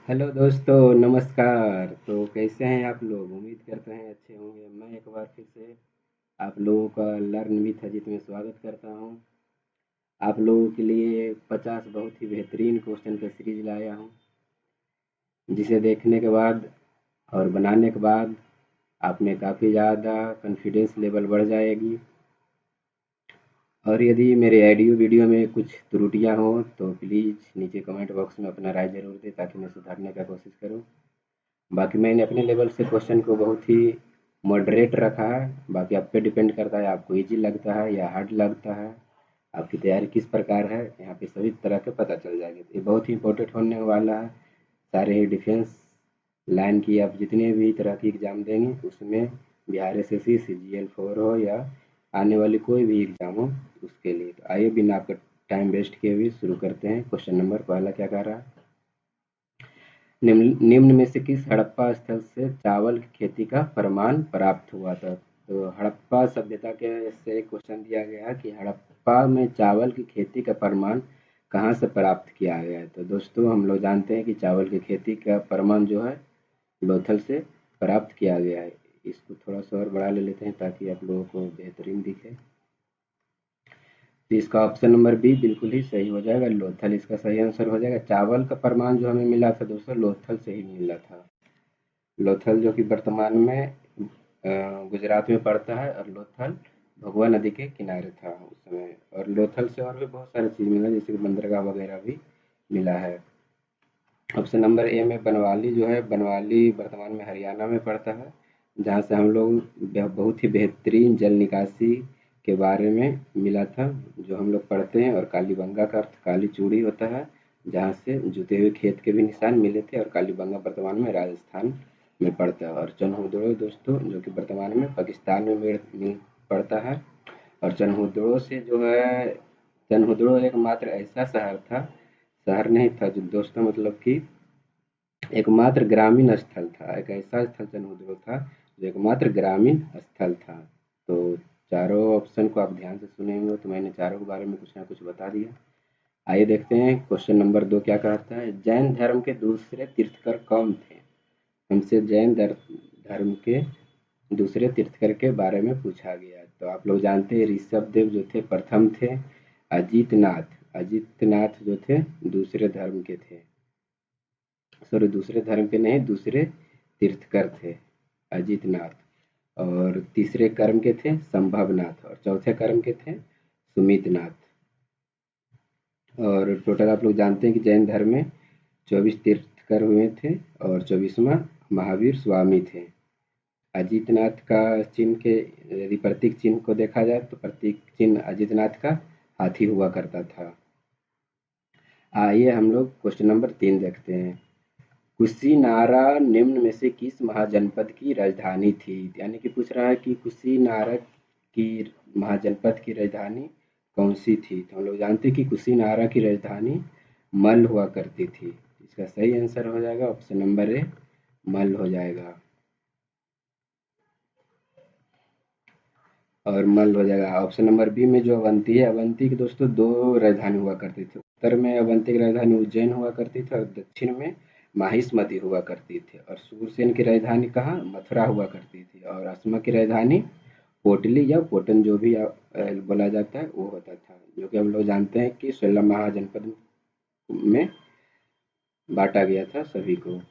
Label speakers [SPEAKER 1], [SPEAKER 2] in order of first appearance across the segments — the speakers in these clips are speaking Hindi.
[SPEAKER 1] हेलो दोस्तों, नमस्कार। तो कैसे हैं आप लोग? उम्मीद करते हैं अच्छे होंगे। मैं एक बार फिर से आप लोगों का लर्न विथ अजित में स्वागत करता हूं। आप लोगों के लिए 50 बहुत ही बेहतरीन क्वेश्चन का सीरीज लाया हूं, जिसे देखने के बाद और बनाने के बाद आप में काफ़ी ज़्यादा कॉन्फिडेंस लेवल बढ़ जाएगी। और यदि मेरे ऑडियो वीडियो में कुछ त्रुटियां हों तो प्लीज़ नीचे कमेंट बॉक्स में अपना राय ज़रूर दें, ताकि मैं सुधारने का कोशिश करूं। बाकी मैंने अपने लेवल से क्वेश्चन को बहुत ही मॉडरेट रखा है। बाकी आप पे डिपेंड करता है, आपको इजी लगता है या हार्ड लगता है, आपकी तैयारी किस प्रकार है। यहाँ पे सभी तरह के पता चल जाएंगे। तो ये बहुत ही इंपॉर्टेंट होने वाला है। सारे ही डिफेंस लाइन की आप जितने भी तरह की एग्ज़ाम देंगे उसमें बिहार एसएससी CGL 4 हो या आने वाली कोई भी एग्ज़ाम हो, उसके लिए। तो आइए बिना आपका टाइम वेस्ट किए हुए शुरू करते हैं। क्वेश्चन नंबर पहला क्या कह रहा है? निम्न में से किस हड़प्पा स्थल से चावल की खेती का प्रमाण प्राप्त हुआ था? तो हड़प्पा सभ्यता के से क्वेश्चन दिया गया है कि हड़प्पा में चावल की खेती का प्रमाण कहाँ से प्राप्त किया गया है। तो दोस्तों, हम लोग जानते हैं कि चावल की खेती का प्रमाण जो है लोथल से प्राप्त किया गया है। इसको थोड़ा सा और बढ़ा ले लेते हैं ताकि आप लोगों को बेहतरीन दिखे। तो इसका ऑप्शन नंबर बी बिल्कुल ही सही हो जाएगा, लोथल इसका सही आंसर हो जाएगा। चावल का प्रमाण जो हमें मिला था दोस्तों, लोथल से ही मिला था। लोथल जो कि वर्तमान में गुजरात में पड़ता है, और लोथल भगवा नदी के किनारे था उस समय। और लोथल से और भी बहुत सारी चीज़ मिला, जैसे कि बंदरगाह वगैरह भी मिला है। ऑप्शन नंबर ए में बनवाली जो है, बनवाली वर्तमान में हरियाणा में पड़ता है, जहाँ से हम लोग बहुत ही बेहतरीन जल निकासी के बारे में मिला था, जो हम लोग पढ़ते हैं। और कालीबंगा का अर्थ काली चूड़ी होता है, जहाँ से जुते हुए खेत के भी निशान मिले थे। और कालीबंगा वर्तमान में राजस्थान में पड़ता है। और चनहुदड़ो दोस्तों, जो कि वर्तमान में पाकिस्तान में पड़ता है। और चनहुदड़ो से जो है, चनहुदड़ो एकमात्र ऐसा शहर था, शहर नहीं था जो दोस्तों, मतलब कि एकमात्र ग्रामीण स्थल था। एक ऐसा स्थल चनहुदड़ो था जो एकमात्र ग्रामीण स्थल था। तो चारों ऑप्शन को आप ध्यान से सुने होंगे, तो मैंने चारों के बारे में कुछ ना कुछ बता दिया। आइए देखते हैं क्वेश्चन नंबर 2 क्या कहता है। जैन धर्म के दूसरे तीर्थकर कौन थे? हमसे जैन धर्म के दूसरे तीर्थकर के बारे में पूछा गया। तो आप लोग जानते हैं ऋषभ देव जो थे प्रथम थे। अजितनाथ जो थे दूसरे धर्म के थे। सॉरी, दूसरे धर्म के नहीं, दूसरे तीर्थकर थे अजितनाथ। और तीसरे कर्म के थे संभवनाथ। और चौथे कर्म के थे सुमितनाथ। और टोटल आप लोग जानते हैं कि जैन धर्म में 24 तीर्थकर हुए थे, और 24वां महावीर स्वामी थे। अजितनाथ का चिन्ह के, यदि प्रतीक चिन्ह को देखा जाए तो प्रतीक चिन्ह अजितनाथ का हाथी हुआ करता था। आइए हम लोग क्वेश्चन नंबर 3 देखते हैं। कुशीनारा निम्न में से किस महाजनपद की राजधानी थी? यानी कि पूछ रहा है कि कुशीनारा की महाजनपद की राजधानी कौन सी थी? तो हम लोग जानते हैं कि कुशीनारा की राजधानी मल हुआ करती थी। इसका सही आंसर हो जाएगा ऑप्शन नंबर ए, मल हो जाएगा। और मल हो जाएगा। ऑप्शन नंबर बी में जो अवंती है, अवंती की दोस्तों दो राजधानी हुआ करती थी। उत्तर में अवंती की राजधानी उज्जैन हुआ करती थी, और दक्षिण में माहिष्मती हुआ करती थी। और सूरसेन की राजधानी कहाँ, मथुरा हुआ करती थी। और असमा की राजधानी पोटली या पोटन जो भी बोला जाता है वो होता था, जो कि हम लोग जानते हैं कि 16 महाजनपद में बांटा गया था सभी को।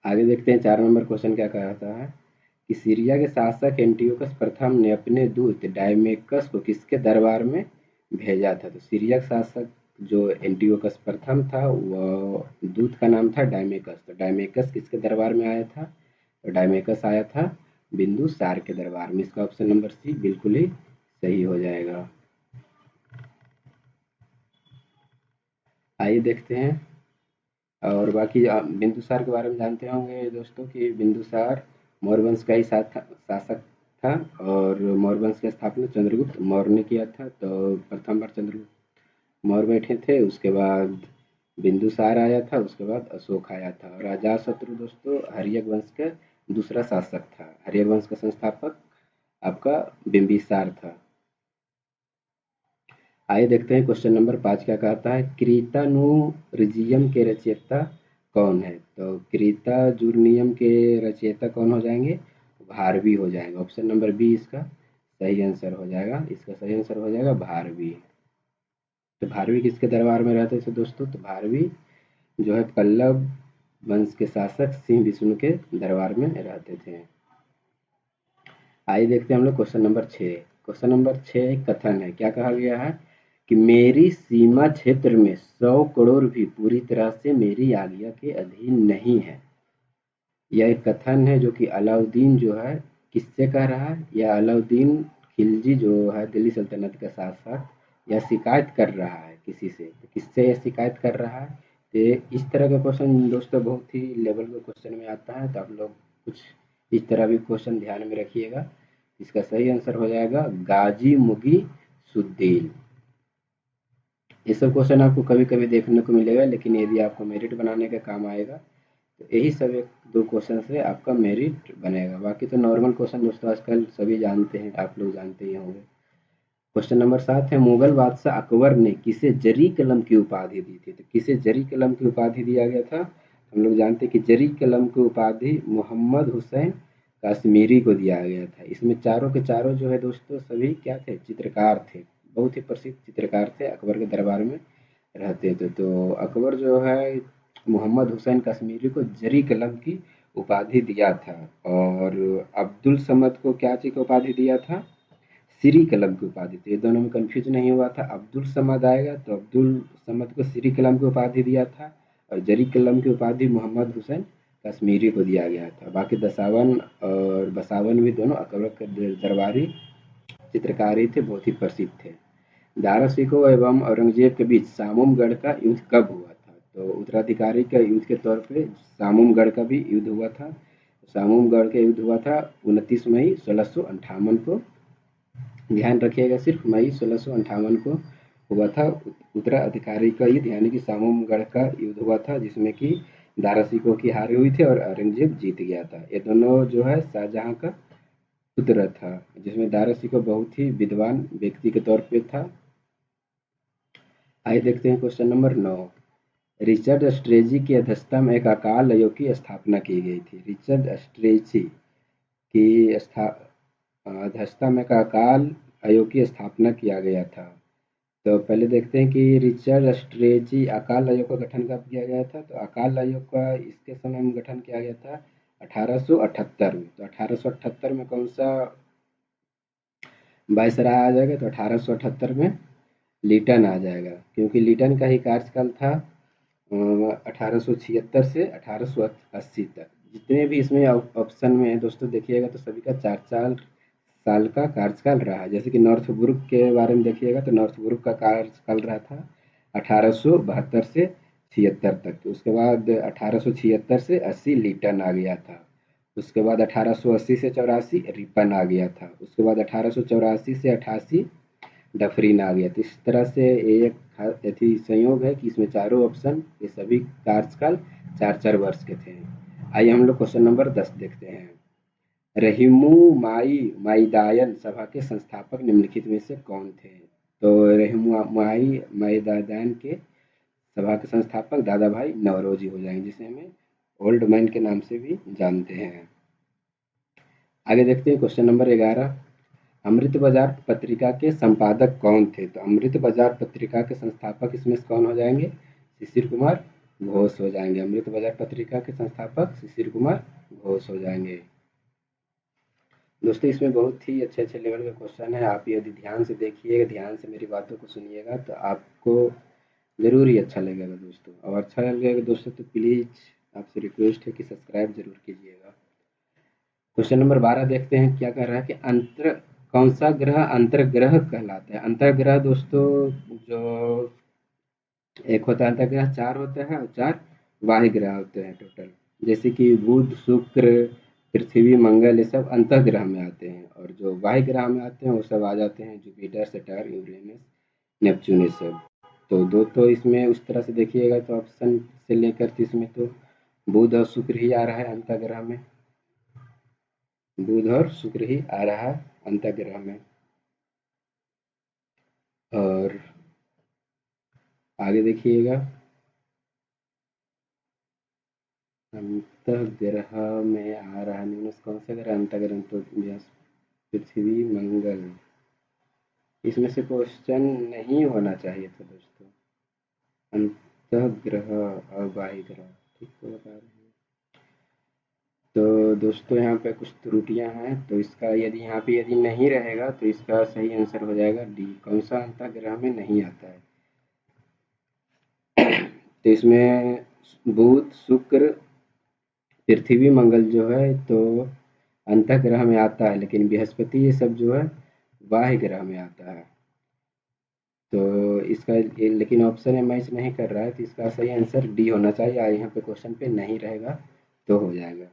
[SPEAKER 1] आगे देखते हैं 4 नंबर क्वेश्चन क्या कहता है कि सीरिया के शासक एंटियोकस प्रथम ने अपने दूत डायमेकस को किसके दरबार में भेजा था? तो सीरिया का शासक जो एंटियोकस प्रथम था, वह दूत का नाम था डायमेकस। तो डायमेकस किसके दरबार में आया था? तो डायमेकस आया था बिंदुसार के दरबार में। इसका ऑप्शन नंबर सी बिल्कुल ही सही हो जाएगा। आइए देखते हैं। और बाकी आप बिंदुसार के बारे में जानते होंगे दोस्तों कि बिंदुसार मौर्य वंश का ही शासक था। और मौर्य वंश की स्थापना चंद्रगुप्त मौर्य ने किया था। तो प्रथम बार चंद्रगुप्त मौर्य बैठे थे, उसके बाद बिंदुसार आया था, उसके बाद अशोक आया था। और अजातशत्रु दोस्तों हर्यक वंश का दूसरा शासक था। हर्यक वंश का संस्थापक आपका बिंबिसार था। आइए देखते हैं क्वेश्चन नंबर 5 क्या कहता है। क्रीतानुरजियम के रचयिता कौन है? तो क्रीता जूर्नियम के रचयिता कौन हो जाएंगे? भारवी हो जाएगा। ऑप्शन नंबर बी इसका सही आंसर हो जाएगा। इसका सही आंसर हो जाएगा भारवी। तो भारवी किसके दरबार में रहते थे दोस्तों? तो भारवी जो है पल्लव वंश के शासक सिंह विष्णु के दरबार में रहते थे। आइए देखते हैं हम लोग क्वेश्चन नंबर 6। क्वेश्चन नंबर 6 एक कथन है। क्या कहा गया है कि मेरी सीमा क्षेत्र में 100 करोड़ भी पूरी तरह से मेरी आज्ञा के अधीन नहीं है। यह एक कथन है जो कि अलाउद्दीन जो है किससे कह रहा है? यह अलाउद्दीन खिलजी जो है दिल्ली सल्तनत का शासक, यह शिकायत कर रहा है किसी से। तो किससे यह शिकायत कर रहा है? तो इस तरह का क्वेश्चन दोस्तों बहुत ही लेवल के क्वेश्चन में आता है, तो आप लोग कुछ इस तरह भी क्वेश्चन ध्यान में रखिएगा। इसका सही आंसर हो जाएगा गाजी मुगी सुद्दीन। ये सब क्वेश्चन आपको कभी कभी देखने को मिलेगा, लेकिन यदि आपको मेरिट बनाने का काम आएगा तो यही सब एक दो क्वेश्चन से आपका मेरिट बनेगा। बाकी तो नॉर्मल क्वेश्चन दोस्तों आजकल सभी जानते हैं, आप लोग जानते ही होंगे। क्वेश्चन नंबर 7 है मुगल बादशाह अकबर ने किसे जरी कलम की उपाधि दी थी? तो किसे जरी कलम की उपाधि दिया गया था? हम लोग जानते हैं कि जरी कलम की उपाधि मोहम्मद हुसैन कश्मीरी को दिया गया था। इसमें चारों के चारों जो है दोस्तों सभी क्या थे? चित्रकार थे। बहुत ही प्रसिद्ध चित्रकार थे, अकबर के दरबार में रहते थे। तो अकबर जो है मोहम्मद हुसैन कश्मीरी को जरी कलम की उपाधि दिया था। और अब्दुल समद को क्या चीज की उपाधि दिया था? सिरी कलम की उपाधि। तो ये दोनों में कंफ्यूज नहीं हुआ था। अब्दुल समद आएगा तो अब्दुल समद को सिरी कलम की उपाधि दिया था, और जरी कलम की उपाधि मोहम्मद हुसैन कश्मीरी को दिया गया था। बाकी दसावन और बसावन भी दोनों अकबर के दरबारी चित्रकारी थे, बहुत ही प्रसिद्ध थे। दारा शिकोह एवं औरंगजेब के बीच सामुमगढ़ का युद्ध कब हुआ था? तो उत्तराधिकारी का युद्ध के तौर पे सामुमगढ़ का भी युद्ध हुआ था। सामुमगढ़ का युद्ध हुआ था 29 मई 1658 को। ध्यान रखिएगा, सिर्फ मई 1658 को हुआ था उत्तराधिकारी का युद्ध, यानी कि सामुमगढ़ का युद्ध हुआ था, जिसमें कि दारा शिकोह की हार हुई थी और औरंगजेब जीत गया था। ये दोनों जो है शाहजहां का पुत्र था, जिसमें दारा शिकोह बहुत ही विद्वान व्यक्ति के तौर पे था। आइए देखते हैं क्वेश्चन नंबर 9। रिचर्ड स्ट्रेजी की अध्यक्षता में एक अकाल आयोग की स्थापना की गई थी। रिचर्ड स्ट्रेजी की अध्यक्षता में एक अकाल आयोग की स्थापना किया गया था। तो पहले देखते हैं कि रिचर्ड स्ट्रेजी अकाल आयोग का गठन कब किया गया था? तो अकाल आयोग का इसके समय में गठन किया गया था 1878 में। तो 1878 में कौन सा वायसराय आ जाएगा? तो 1878 में लीटन आ जाएगा, क्योंकि लीटन का ही कार्यकाल था 1876 से 1880 तक। जितने भी इसमें ऑप्शन में है दोस्तों देखिएगा तो सभी का 4 4 साल का कार्यकाल रहा है। जैसे कि नॉर्थब्रुक के बारे में देखिएगा तो नॉर्थब्रुक का कार्यकाल रहा था 1872 से 76 तक। तो उसके बाद 1876 से 80 लीटन आ गया था। उसके बाद 1880 से 84 रिपन आ गया था। उसके बाद 1884 से 88 डफरीन आ गया। तो इस तरह से एक अथी संयोग है कि इसमें चारों ऑप्शन ये सभी कार्यकाल 4 4 वर्ष के थे। आइए हम लोग क्वेश्चन नंबर 10 देखते हैं। रहीमू माई माईदायन सभा के संस्थापक निम्नलिखित में से कौन थे? तो रहीमू माई माईदायन के सभा के संस्थापक दादा भाई नौरोजी हो जाएंगे, जिसे हमें ओल्ड मैन के नाम से भी जानते हैं। आगे देखते हैं क्वेश्चन नंबर 11। अमृत बाजार पत्रिका के संपादक कौन थे? तो अमृत बाजार पत्रिका के संस्थापक इसमें से कौन हो जाएंगे? शिशिर कुमार घोष हो जाएंगे। अमृत बाजार पत्रिका के संस्थापक शिशिर कुमार घोष हो जाएंगे। दोस्तों इसमें बहुत ही अच्छे अच्छे लेवल का क्वेश्चन है। आप यदि ध्यान से देखिएगा, ध्यान से मेरी बातों को सुनिएगा तो आपको ज़रूर ही अच्छा लगेगा दोस्तों। और अच्छा लगेगा दोस्तों तो प्लीज़ आपसे रिक्वेस्ट है कि सब्सक्राइब जरूर कीजिएगा। क्वेश्चन नंबर 12 देखते हैं क्या कह रहा है कि अंतर कौन सा ग्रह अंतर्ग्रह कहलाता है? अंतर्ग्रह दोस्तों जो एक होता है अंतर्ग्रह, 4 होते हैं और 4 बाह्य ग्रह होते हैं टोटल। जैसे कि बुध शुक्र पृथ्वी मंगल, ये सब अंतर्ग्रह में आते हैं, और जो बाह्य ग्रह में आते हैं वो सब आ जाते हैं जुपिटर सैटर्न यूरेनस नेपच्यून ये सब। तो दो तो इसमें उस तरह से देखिएगा तो ऑप्शन से लेकर तो इसमें तो बुध और शुक्र ही आ रहा है अंतर्ग्रह में। बुध और शुक्र ही आ रहा है अंतर्ग्रह में। और आगे देखिएगा अंतःग्रह में आ रहा है, कौन सा ग्रह अंतःग्रह? तो पृथ्वी, मंगल। इसमें से क्वेश्चन नहीं होना चाहिए था दोस्तों। अंतःग्रह और बाह्य ग्रह, ठीक तो बता रहे हैं। तो दोस्तों यहाँ पे कुछ त्रुटियां हैं, तो इसका यदि यहाँ पे यदि नहीं रहेगा तो इसका सही आंसर हो जाएगा डी। कौन सा अंतःग्रह में नहीं आता है? तो इसमें बुध, शुक्र, पृथ्वी, मंगल जो है तो अंतःग्रह में आता है, लेकिन बृहस्पति ये सब जो है बाह्य ग्रह में आता है। तो इसका ये लेकिन ऑप्शन में मैच नहीं कर रहा है, तो इसका सही आंसर डी होना चाहिए। यहाँ पे क्वेश्चन पे नहीं रहेगा तो हो जाएगा।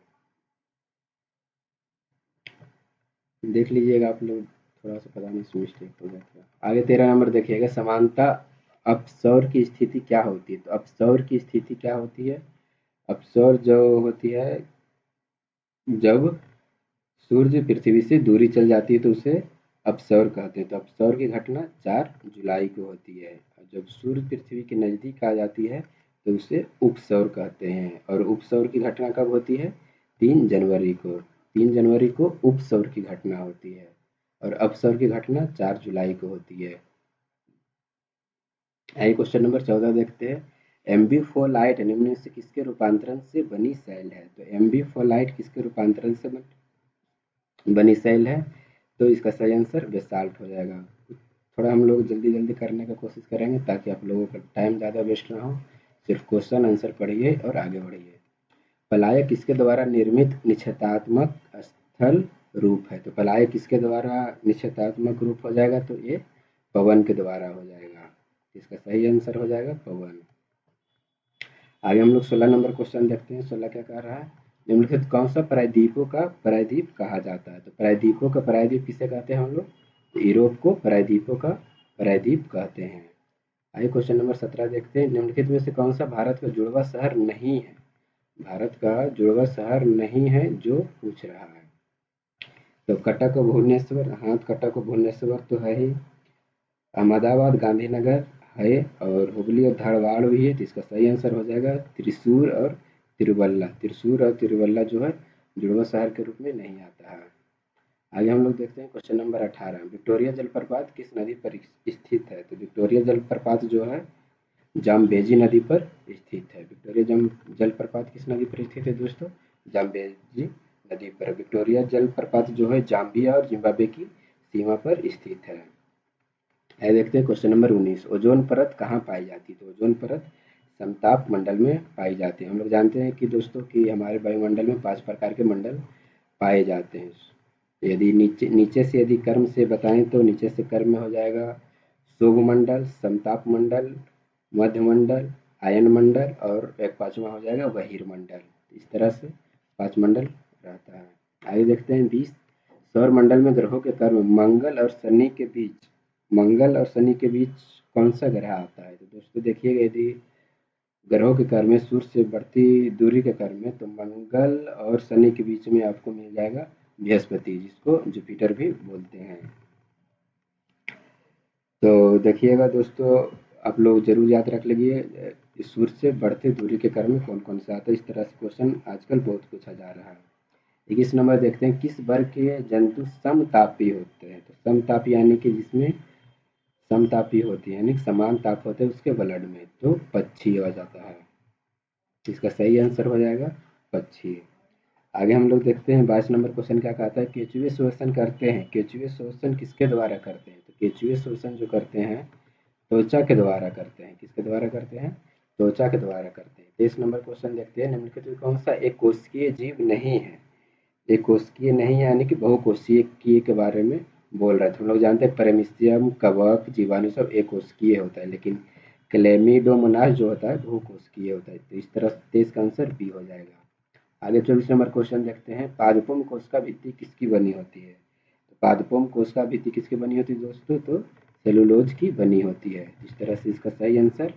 [SPEAKER 1] देख लीजिएगा आप लोग, थोड़ा सा पता नहीं इसमें मिस्टेक हो गया था। आगे 13 नंबर देखिएगा, समानता अपसौर की स्थिति क्या होती है? तो अपसौर की स्थिति क्या होती है? अपसौर जो होती है जब सूर्य पृथ्वी से दूरी चल जाती है तो उसे अपसौर कहते हैं। तो अपसौर की घटना 4 जुलाई को होती है, और जब सूर्य पृथ्वी के नज़दीक आ जाती है तो उसे उपसौर कहते हैं। और उपसौर की घटना कब होती है? 3 जनवरी को। 3 जनवरी को उपसौर की घटना होती है, और अपसौर की घटना 4 जुलाई को होती है। आइए क्वेश्चन नंबर 14 देखते हैं। एम्बीफोलाइट निम्न में से किसके रूपांतरण से बनी सेल है? तो एम्बीफोलाइट किसके रूपांतरण से बनी सेल है? तो इसका सही आंसर बेसाल्ट हो जाएगा। थोड़ा हम लोग जल्दी जल्दी करने का कोशिश करेंगे ताकि आप लोगों का टाइम ज़्यादा वेस्ट ना हो। सिर्फ क्वेश्चन आंसर पढ़िए और आगे बढ़िए। पलायक किसके द्वारा निर्मित निश्चेतात्मक स्थल रूप है? तो पलायक किसके द्वारा निश्चेतात्मक रूप हो जाएगा? तो ये पवन के द्वारा हो जाएगा। इसका सही आंसर हो जाएगा पवन। आगे हम लोग 16 नंबर क्वेश्चन देखते हैं। 16 क्या कह रहा है? निम्नलिखित कौन सा प्रायद्वीपों का प्रायद्वीप कहा जाता है? तो प्रायद्वीपों का प्रायद्वीप किसे कहते हैं हम लोग? तो यूरोप को प्रायद्वीपों का प्रायद्वीप कहते हैं। आइए क्वेश्चन नंबर 17 देखते हैं। निम्नलिखित में से कौन सा भारत का जुड़वा शहर नहीं है? भारत का जुड़वा शहर नहीं है जो पूछ रहा है। तो कटक और भुवनेश्वर, हाँ कटक और भुवनेश्वर तो है ही। अहमदाबाद, गांधीनगर है, और हुबली और धारवाड़ भी है। तो इसका सही आंसर हो जाएगा त्रिशूर और तिरुवल्ला। त्रिशूर और तिरुवल्ला जो है जुड़वा शहर के रूप में नहीं आता है। आगे हम लोग देखते हैं क्वेश्चन नंबर 18। विक्टोरिया जलप्रपात किस नदी पर स्थित है? तो विक्टोरिया जलप्रपात जो है जाम्बेजी नदी पर स्थित है। विक्टोरिया जलप्रपात किस नदी पर स्थित है दोस्तों? जाम्बेजी नदी पर। विक्टोरिया जलप्रपात जो है जाम्बिया और जिम्बाब्वे की सीमा पर स्थित है। आइए देखते हैं क्वेश्चन नंबर 19। ओजोन परत कहाँ पाई जाती है? तो ओजोन परत समताप मंडल में पाई जाती है। हम लोग जानते हैं कि दोस्तों कि हमारे वायुमंडल में 5 प्रकार के मंडल पाए जाते हैं। यदि नीचे नीचे से यदि क्रम से बताएं तो नीचे से क्रम में हो जाएगा शुभ मंडल, समताप मंडल, मध्य मंडल, आयन मंडल, और एक पांचवा हो जाएगा बहिर्मंडल। इस तरह से 5 मंडल रहता है। आगे देखते हैं 20। सौर मंडल में ग्रहों के क्रम मंगल और शनि के बीच कौन सा ग्रह आता है? तो दोस्तों देखिएगा, यदि ग्रहों के क्रम में सूर्य से बढ़ती दूरी के क्रम में, तो मंगल और शनि के बीच में आपको मिल जाएगा बृहस्पति, जिसको जुपिटर भी बोलते हैं। तो देखिएगा दोस्तों, आप लोग जरूर याद रख लीजिए सूर्य से बढ़ते दूरी के क्रम में कौन कौन सा आता है। इस तरह से क्वेश्चन आजकल बहुत पूछा जा रहा है। 21 नंबर देखते हैं। किस वर्ग के जंतु समतापी होते हैं? तो समतापी यानी कि जिसमें समतापी होती है, यानी समान ताप होते हैं उसके ब्लड में, तो पक्षी हो जाता है। इसका सही आंसर हो जाएगा पक्षी। आगे हम लोग देखते हैं 22 नंबर क्वेश्चन क्या कहता है? केंचुए श्वसन करते हैं। केंचुए श्वसन किसके द्वारा करते हैं? तो केंचुए श्वसन जो करते हैं त्वचा के द्वारा करते हैं। किसके द्वारा करते हैं? त्वचा के द्वारा करते हैं। 23 नंबर क्वेश्चन देखते हैं। निम्नलिखित में कौन सा एक कोशिकीय जीव नहीं है? एक कोशिकीय नहीं है यानी कि बहुकोशिकीय के बारे में बोल रहे थे। हम लोग जानते हैं पेरामीशियम, कवक, जीवाणु सब एक कोशिकीय होता है, लेकिन क्लेमिडोमोनास जो होता है बहुकोशिकीय होता है। तो इस तरह से इसका आंसर बी हो जाएगा। आगे 24 नंबर क्वेश्चन देखते हैं। पादपों में कोशिका भित्ति किसकी बनी होती है? तो पादपों में कोशिका भित्ति किसकी बनी होती है दोस्तों? तो सेलुलोज की बनी होती है। इस तरह से इसका सही आंसर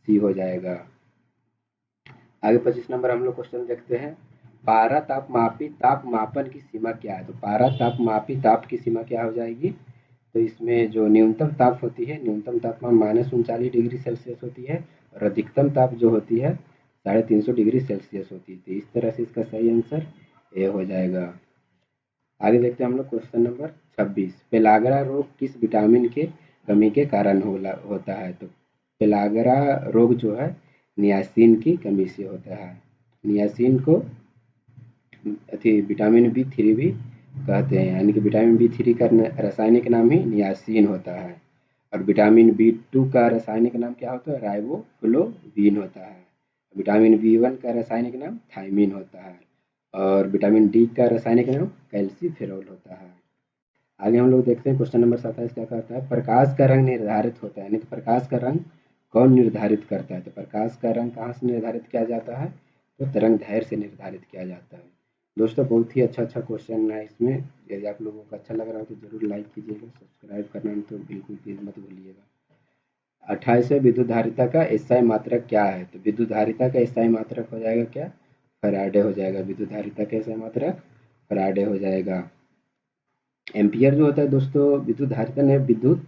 [SPEAKER 1] सी हो जाएगा। आगे 25 नंबर हम लोग क्वेश्चन देखते हैं। पारा तापमापी ताप मापन की सीमा क्या है? तो पारा तापमापी ताप की सीमा क्या हो जाएगी? तो इसमें जो न्यूनतम ताप होती है, न्यूनतम तापमान -39 डिग्री सेल्सियस होती है, और अधिकतम ताप जो होती है 350 डिग्री सेल्सियस होती है। तो इस तरह से इसका सही आंसर ए हो जाएगा। आगे देखते हैं हम लोग क्वेश्चन नंबर 26। पेलाग्रा रोग किस विटामिन के कमी के कारण होता है? तो पेलाग्रा रोग जो है नियासिन की कमी से होता है। नियासिन को विटामिन B3 भी कहते हैं, यानी कि विटामिन B3 का रासायनिक नाम ही नियासिन होता है। और विटामिन B2 का रासायनिक नाम क्या होता है? राइबोफ्लोविन होता है। विटामिन B1 का रासायनिक नाम थायमिन होता है। और विटामिन डी का रासायनिक नाम कैल्सीफेरॉल होता है। आगे हम लोग देखते हैं क्वेश्चन नंबर 27 क्या कहता है? प्रकाश का रंग निर्धारित होता है, यानी कि प्रकाश का रंग कौन निर्धारित करता है? तो प्रकाश का रंग कहाँ से निर्धारित किया जाता है? तो तरंग दैर्ध्य से निर्धारित किया जाता है। दोस्तों बहुत ही अच्छा क्वेश्चन है इसमें। यदि आप लोगों को अच्छा लग रहा हो तो जरूर लाइक कीजिएगा, सब्सक्राइब करना तो बिल्कुल भी मत भूलिएगा। 28वें विद्युत धारिता का एसआई मात्रक क्या है? तो विद्युत धारिता का एसआई मात्रक हो जाएगा क्या? फैराडे हो जाएगा। विद्युत धारिता का एसआई मात्रक फैराडे हो जाएगा। एम्पियर जो होता है दोस्तों विद्युत धारिता में विद्युत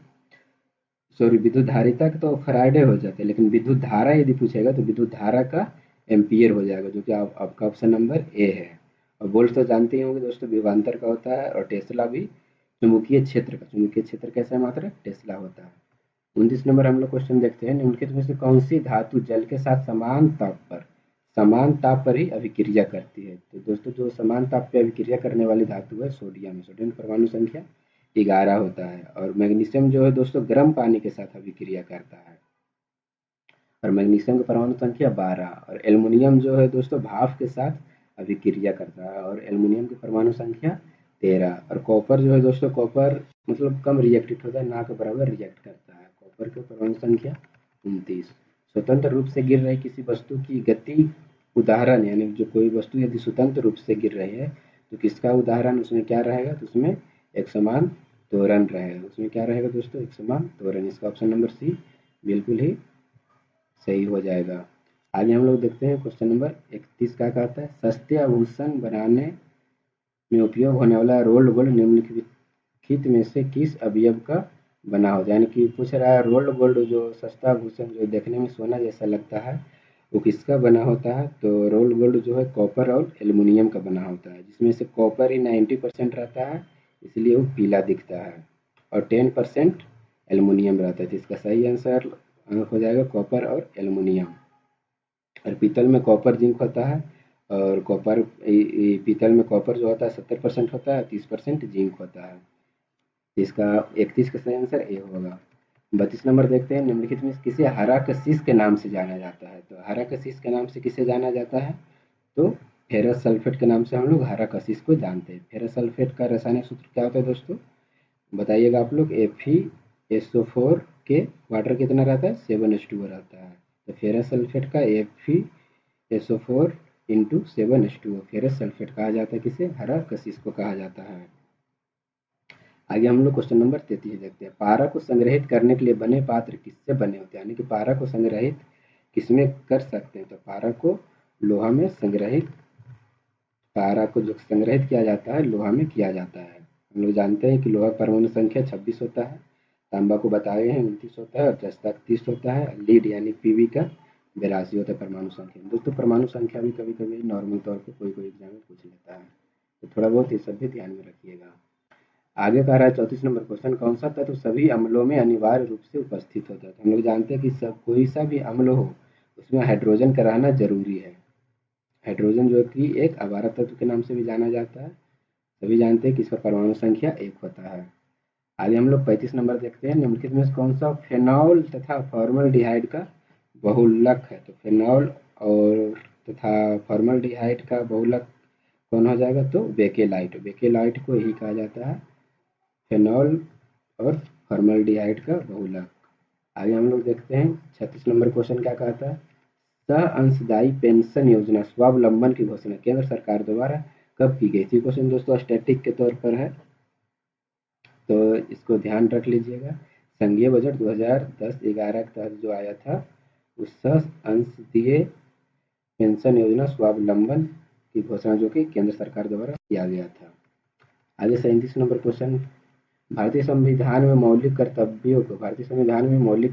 [SPEAKER 1] धारिता का तो फैराडे हो जाता है, लेकिन विद्युत धारा यदि पूछेगा तो विद्युत धारा का एम्पियर हो जाएगा, जो कि आपका ऑप्शन नंबर ए है। और वोल्ट तो जानते ही होंगे दोस्तों विभवांतर का होता है। और टेस्ला भी चुंबकीय क्षेत्र कैसा मात्रक टेस्ला होता है। 29 नंबर हम लोग क्वेश्चन देखते हैं। निम्नलिखित में से कौन सी धातु जल के साथ समान ताप पर ही अभिक्रिया करती है? तो दोस्तों जो समान ताप पर अभिक्रिया करने वाली धातु है सोडियम। सोडियम परमाणु संख्या 11 होता है। और मैग्नीशियम जो है दोस्तों गर्म पानी के साथ अभिक्रिया करता है और मैग्नीशियम की परमाणु संख्या 12। और एल्युमिनियम जो है दोस्तों भाप के साथ अभिक्रिया करता है और एल्युमिनियम की परमाणु संख्या 13। और कॉपर जो है दोस्तों कॉपर मतलब कम रिएक्टिव होता है, ना के बराबर रिएक्ट करता है। कॉपर की परमाणु संख्या 29। स्वतंत्र रूप से गिर रही किसी वस्तु की गति उदाहरण, यानी जो कोई वस्तु यदि स्वतंत्र रूप से गिर रही है तो किसका उदाहरण उसमें क्या रहेगा? तो उसमें एक समान त्वरण रहेगा। उसमें क्या रहेगा दोस्तों? एक समान त्वरण। इसका ऑप्शन नंबर सी बिल्कुल ही सही हो जाएगा। आगे हम लोग देखते हैं क्वेश्चन नंबर 31 क्या कहता है? सस्ते आभूषण बनाने में उपयोग होने वाला रोल्ड गोल्ड निम्नलिखित में से किस अवयव का बना होता है? यानी कि पूछ रहा है रोल्ड गोल्ड जो सस्ता आभूषण जो देखने में सोना जैसा लगता है वो किसका बना होता है? तो रोल्ड गोल्ड जो है कॉपर और एल्युमिनियम का बना होता है, जिसमें से कॉपर ही 90% रहता है, इसलिए वो पीला दिखता है। और 10% एल्युमिनियम रहता है। तो इसका सही आंसर हो जाएगा कॉपर और एल्युमिनियम। और पीतल में कॉपर जिंक होता है। और पीतल में कॉपर जो होता है 70% होता है, 30% जिंक होता है। इसका 31 का सही आंसर ए होगा। 32 नंबर देखते हैं। निम्नलिखित में किसे हरा कशिश के नाम से जाना जाता है? तो हरा कशिश के नाम से किसे जाना जाता है? तो फेरस सल्फेट के नाम से हम लोग हरा कशिश को जानते हैं। फेरस सल्फेट का रासायनिक सूत्र क्या होता है दोस्तों? बताइएगा आप लोग। FeSO4 के वाटर कितना रहता है? 7H2O रहता है। तो फेरस सल्फेट का FeSO4 into 7H2O ferrous sulphate कहा जाता है। किसे? हरा कशिश को कहा जाता है। आगे हम लोग क्वेश्चन नंबर 33 देखते हैं। पारा को संग्रहित करने के लिए बने पात्र किससे बने होते हैं? यानी कि पारा को संग्रहित किसमें कर सकते हैं? तो पारा को लोहा में संग्रहित पारा को जो संग्रहित किया जाता है लोहा में किया जाता है। हम लोग जानते हैं कि लोहा परमाणु संख्या 26 होता है, तांबा को बताए हैं 29 होता है और जस्ता 30 होता है। लीड यानी पीवी का 82 होता है परमाणु संख्या। दोस्तों परमाणु संख्या भी कभी कभी नॉर्मल तौर पर कोई एग्जाम में पूछ लेता है, तो थोड़ा बहुत ये सब भी ध्यान में रखिएगा। आगे कह रहा है 34 नंबर क्वेश्चन। कौन सा तत्व सभी अम्लों में अनिवार्य रूप से उपस्थित होता है? हम लोग जानते हैं कि कोई सा भी अम्ल हो उसमें हाइड्रोजन का रहना जरूरी है। हाइड्रोजन जो कि एक अवारा तत्व के नाम से भी जाना जाता है। सभी जानते हैं कि इसका परमाणु संख्या 1 होता है। आगे हम लोग 35 नंबर देखते हैं। निम्नलिखित में से कौन सा फेनॉल तथा फॉर्मल्डिहाइड का बहुलक है? तो फेनॉल और तथा फॉर्मल्डिहाइड का बहुलक कौन हो जाएगा? तो बेकेलाइट। बेकेलाइट को यही कहा जाता है फेनॉल और फॉर्मल्डिहाइड का बहुलक। आगे हम लोग देखते हैं 36 नंबर क्वेश्चन क्या कहता है? सह अंशदायी पेंशन योजना स्वावलंबन की घोषणा केंद्र सरकार द्वारा कब की गई थी? क्वेश्चन दोस्तों स्टैटिक के तौर पर है, तो इसको ध्यान रख लीजिएगा। संघीय बजट 2010-11 के तहत जो आया था उस सह अंशदायी पेंशन योजना स्वावलंबन की घोषणा जो कि केंद्र सरकार द्वारा किया गया था। आगे 37 नंबर क्वेश्चन। भारतीय संविधान में मौलिक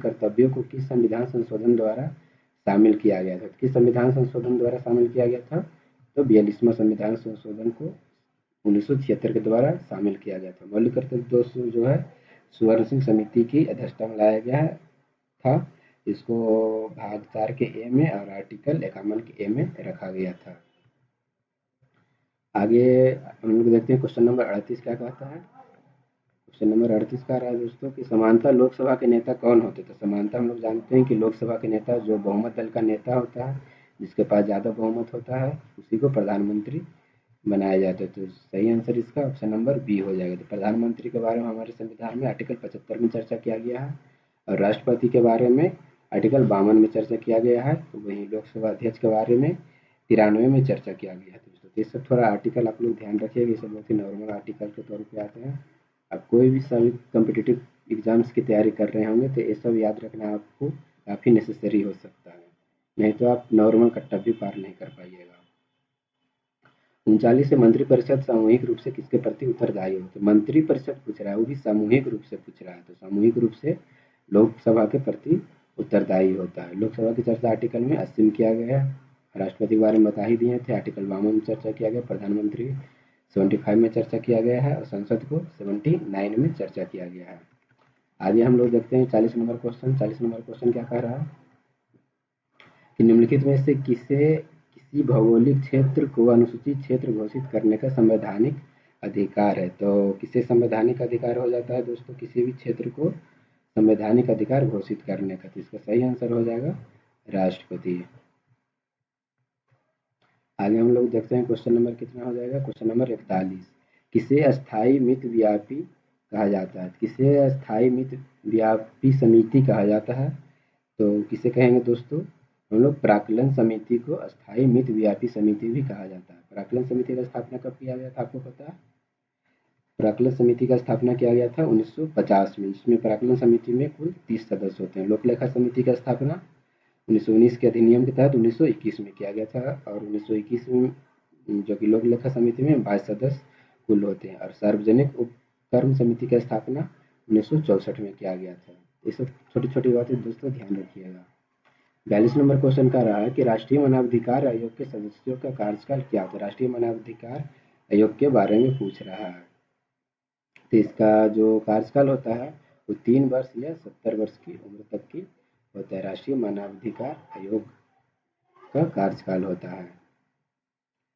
[SPEAKER 1] कर्तव्यों को किस संविधान संशोधन द्वारा शामिल किया गया था। किस संविधान संशोधन द्वारा शामिल किया गया था? तो 42वां संविधान संशोधन को 1976 के द्वारा शामिल किया गया था। मौलिक कर्तव्य दोस्तों जो है स्वर्ण सिंह समिति की अध्यक्षता में लाया गया था। इसको भाग 4 के ए में और आर्टिकल 51 के ए में रखा गया था। आगे हम लोग देखते हैं क्वेश्चन नंबर 38 क्या कहता है। क्वेश्चन नंबर 38 का रहा है दोस्तों कि समानता लोकसभा के नेता कौन होते? तो समानता हम लोग जानते हैं कि लोकसभा के नेता जो बहुमत दल का नेता होता है, जिसके पास ज़्यादा बहुमत होता है, उसी को प्रधानमंत्री बनाया जाता है। तो सही आंसर इसका ऑप्शन नंबर बी हो जाएगा। तो प्रधानमंत्री के बारे में हमारे संविधान में आर्टिकल 75 में चर्चा किया गया है और राष्ट्रपति के बारे में आर्टिकल 52 में चर्चा किया गया है। तो वहीं लोकसभा अध्यक्ष के बारे में 93 में चर्चा किया गया है दोस्तों। तो ये सब थोड़ा आर्टिकल आप लोग ध्यान रखिएगा, ये सब बहुत ही नॉर्मल आर्टिकल के तौर पे आते हैं। आप कोई भी सभी कॉम्पिटिटिव एग्जाम्स की तैयारी कर रहे होंगे तो ये सब याद रखना आपको काफ़ी नेसेसरी हो सकता है, नहीं तो आप नॉर्मल कट्टा भी पार नहीं कर पाइएगा। 39 से मंत्रिपरिषद सामूहिक रूप से किसके प्रति उत्तरदायी हो? तो मंत्रिपरिषद पूछ रहा है, वो भी सामूहिक रूप से पूछ रहा है। तो सामूहिक रूप से लोकसभा के प्रति उत्तरदायी होता है। लोकसभा की चर्चा आर्टिकल में 80 में किया गया है। राष्ट्रपति के बारे में बता ही दिए थे, आर्टिकल 52 में चर्चा किया गया। प्रधानमंत्री 75 में चर्चा किया गया है और संसद को 79 में चर्चा किया गया है। आगे हम लोग देखते हैं 40 नंबर क्वेश्चन। 40 नंबर क्वेश्चन क्या कह रहा है कि निम्नलिखित में से किसी भौगोलिक क्षेत्र को अनुसूचित क्षेत्र घोषित करने का संवैधानिक अधिकार है? तो किसे संवैधानिक अधिकार हो जाता है दोस्तों? किसी भी क्षेत्र को संवैधानिक अधिकार घोषित करने का। तो इसका सही आंसर हो जाएगा राष्ट्रपति। आगे हम लोग देखते हैं क्वेश्चन नंबर कितना हो जाएगा। क्वेश्चन नंबर 41 किसे अस्थाई मित व्यापी कहा जाता है? किसे अस्थाई मित व्यापी समिति कहा जाता है? तो किसे कहेंगे दोस्तों? हम लोग प्राक्कलन समिति को अस्थाई मित व्यापी समिति भी कहा जाता है। प्राक्कलन समिति का स्थापना कब किया गया था आपको पता है? प्राक्कलन समिति का स्थापना किया गया था 1950 में, जिसमें प्राक्कलन समिति में कुल 30 सदस्य होते हैं। लोकलेखा समिति का स्थापना 1919 के अधिनियम के तहत 1921 में किया गया था और 1921 में जो कि लोक लेखा समिति में 22 सदस्य कुल होते हैं। और सार्वजनिक उपक्रम समिति की स्थापना 1964 में किया गया था। ये सब छोटी छोटी बातें दोस्तों ध्यान रखिएगा। 42 नंबर क्वेश्चन का रहा है कि राष्ट्रीय मानवाधिकार आयोग के सदस्यों का कार्यकाल क्या होता है? राष्ट्रीय मानवाधिकार आयोग के बारे में पूछ रहा है। तो इसका जो कार्यकाल होता है वो 3 वर्ष या 70 वर्ष की उम्र तक की होता है। राष्ट्रीय मानवाधिकार आयोग का कार्यकाल होता है।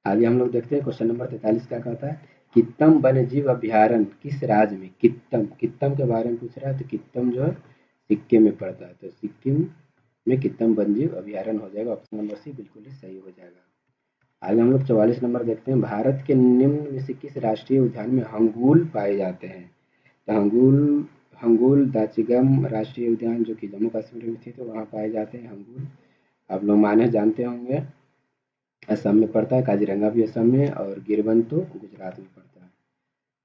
[SPEAKER 1] आगे हम लोग देखते हैं क्वेश्चन नंबर 43 क्या कहता है। कित्तम वन्यजीव अभ्यारण्य किस राज्य में? कित्तम के बारे में पूछ रहा है। तो कित्तम जो है सिक्किम में पड़ता है। तो सिक्किम में कित्तम वन्यजीव अभ्यारण्य हो जाएगा। ऑप्शन नंबर सी बिल्कुल ही सही हो जाएगा। आगे हम लोग 44 नंबर देखते हैं। भारत के निम्न में से किस राष्ट्रीय उद्यान में हंगूल पाए जाते हैं? तो हंगूल दाचिगम राष्ट्रीय उद्यान जो कि जम्मू कश्मीर में स्थित है, वहाँ पाए जाते हैं हंगूल। आप लोग माने जानते होंगे असम में पड़ता है, काजीरंगा भी असम में और गिरवन तो गुजरात में पड़ता है।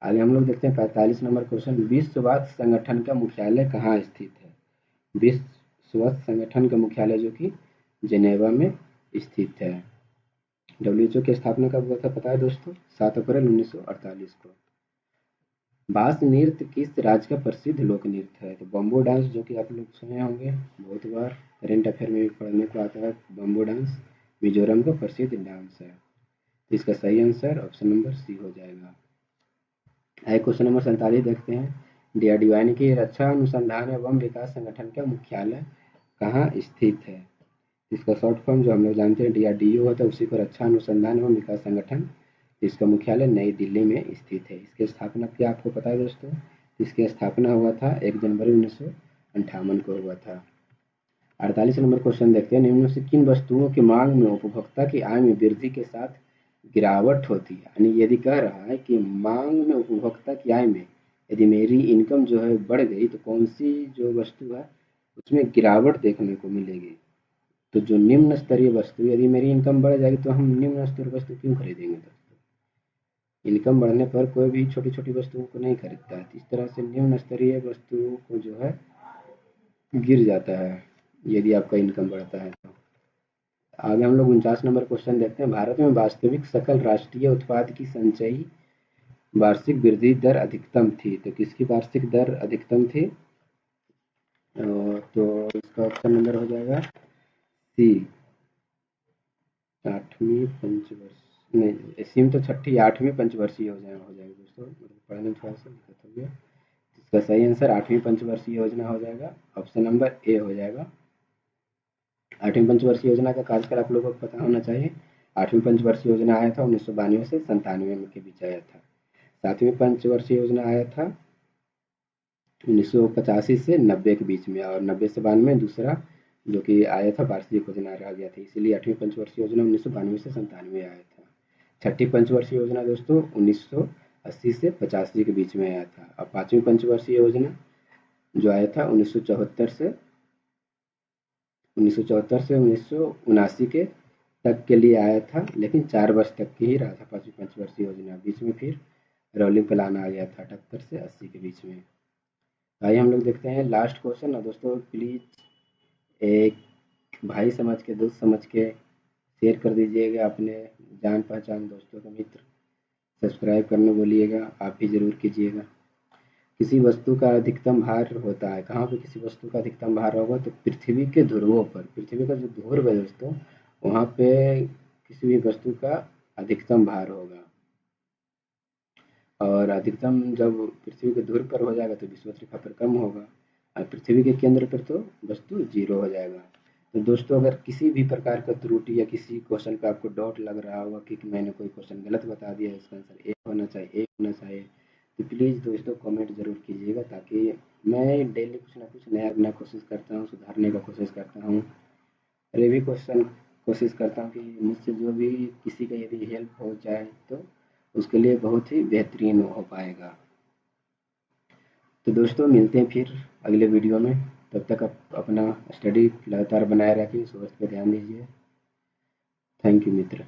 [SPEAKER 1] आगे हम लोग देखते हैं 45 नंबर क्वेश्चन। विश्व स्वास्थ्य संगठन का मुख्यालय कहाँ स्थित है? विश्व स्वास्थ्य संगठन का मुख्यालय जो कि जेनेवा में स्थित है। WHO की स्थापना कब हुआ था पता है दोस्तों? 7 अप्रैल 1948 को। बांस नृत्य किस राज्य का प्रसिद्ध लोक नृत्य है? तो बम्बो डांस जो कि आप लोग सुने होंगे बहुत बार, करेंट अफेयर में भी पढ़ने को आता है। बम्बो डांस मिजोरम का प्रसिद्ध डांस है। इसका सही आंसर ऑप्शन नंबर सी हो जाएगा। आइए क्वेश्चन नंबर 47 देखते हैं। DRDO यानी कि रक्षा अनुसंधान एवं विकास संगठन का मुख्यालय कहाँ स्थित है? इसका शॉर्ट फॉर्म जो हम लोग जानते हैं DRDO होता है, उसी को रक्षा अनुसंधान एवं विकास संगठन। इसका मुख्यालय नई दिल्ली में स्थित है। इसकी स्थापना क्या आपको पता है दोस्तों? इसकी स्थापना हुआ था 1 जनवरी 1958 को हुआ था। 48 नंबर क्वेश्चन देखते हैं। निम्न में से किन वस्तुओं की मांग में उपभोक्ता की आय में वृद्धि के साथ गिरावट होती है? यानी यदि कह रहा है कि मांग में उपभोक्ता की आय में यदि मेरी इनकम जो है बढ़ गई तो कौन सी जो वस्तु है उसमें गिरावट देखने को मिलेगी? तो जो निम्न स्तरीय वस्तु, यदि मेरी इनकम बढ़ जाएगी तो हम निम्न स्तरीय वस्तु क्यों खरीदेंगे दोस्तों? इनकम बढ़ने पर कोई भी छोटी छोटी वस्तुओं को नहीं खरीदता है। इस तरह से निम्न स्तरीय वस्तुओं को जो है गिर जाता है यदि आपका इनकम बढ़ता है तो। आगे हम लोग 49 नंबर क्वेश्चन देखते हैं। भारत में वास्तविक सकल राष्ट्रीय उत्पाद की संचयी वार्षिक वृद्धि दर अधिकतम थी। तो किसकी वार्षिक दर अधिकतम थी? तो इसका ऑप्शन नंबर हो जाएगा आठवीं पंचवर्ष नहीं, इसी में तो छठी आठवीं पंचवर्षीय योजना हो जाएगी दोस्तों, मतलब पढ़ने में थोड़ा सा दिक्कत हो गया। इसका सही आंसर आठवीं पंचवर्षीय योजना हो जाएगा, ऑप्शन नंबर ए हो जाएगा। आठवीं पंचवर्षीय योजना का कार्यकाल आप लोगों को पता होना चाहिए। आठवीं पंचवर्षीय योजना आया था 1992 से 97 में के बीच आया था। सातवीं पंचवर्षीय योजना आया था 1985 से 90 के बीच में, और 90 से 92 दूसरा जो कि आया था वार्षिक योजना रह गया था, इसीलिए आठवीं पंचवर्षीय योजना 1992 से 97 आया था। छठी पंचवर्षीय योजना दोस्तों 1980 से 85 के बीच में आया था। और पांचवी पंचवर्षीय योजना जो आया था 1974 से 1979 के तक के लिए आया था, लेकिन 4 वर्ष तक की ही रहा था पांचवी पंचवर्षीय योजना। बीच में फिर रोलिंग प्लान आ गया था 78 से 80 के बीच में। आइए हम लोग देखते हैं लास्ट क्वेश्चन ना दोस्तों। प्लीज़ एक भाई समझ के, दोस्त समझ के शेयर कर दीजिएगा अपने जान पहचान दोस्तों को, मित्र। सब्सक्राइब करने बोलिएगा, आप भी ज़रूर कीजिएगा। किसी वस्तु का अधिकतम भार होता है, कहाँ पे किसी वस्तु का अधिकतम भार होगा? तो पृथ्वी के ध्रुवों पर। पृथ्वी का जो ध्रुव है दोस्तों, वहाँ पे किसी भी वस्तु का अधिकतम भार होगा। और अधिकतम जब पृथ्वी के ध्रुव पर हो जाएगा तो विषुवत रेखा पर कम होगा, और पृथ्वी के केंद्र पर तो वस्तु 0 हो जाएगा। तो दोस्तों अगर किसी भी प्रकार का त्रुटि या किसी क्वेश्चन का आपको डाउट लग रहा होगा कि मैंने कोई क्वेश्चन गलत बता दिया, इसका आंसर ए होना चाहिए, ए होना चाहिए, तो प्लीज़ दोस्तों कमेंट ज़रूर कीजिएगा, ताकि मैं डेली कुछ ना कुछ नया नया कोशिश करता हूँ, सुधारने का कोशिश करता हूँ। और ये भी कोशिश करता हूँ कि मुझसे जो भी किसी का यदि हेल्प हो जाए तो उसके लिए बहुत ही बेहतरीन हो पाएगा। तो दोस्तों मिलते हैं फिर अगले वीडियो में। तब तक आप अपना स्टडी लगातार बनाए रखिए, स्वास्थ्य पे ध्यान दीजिए। Thank you Mitra.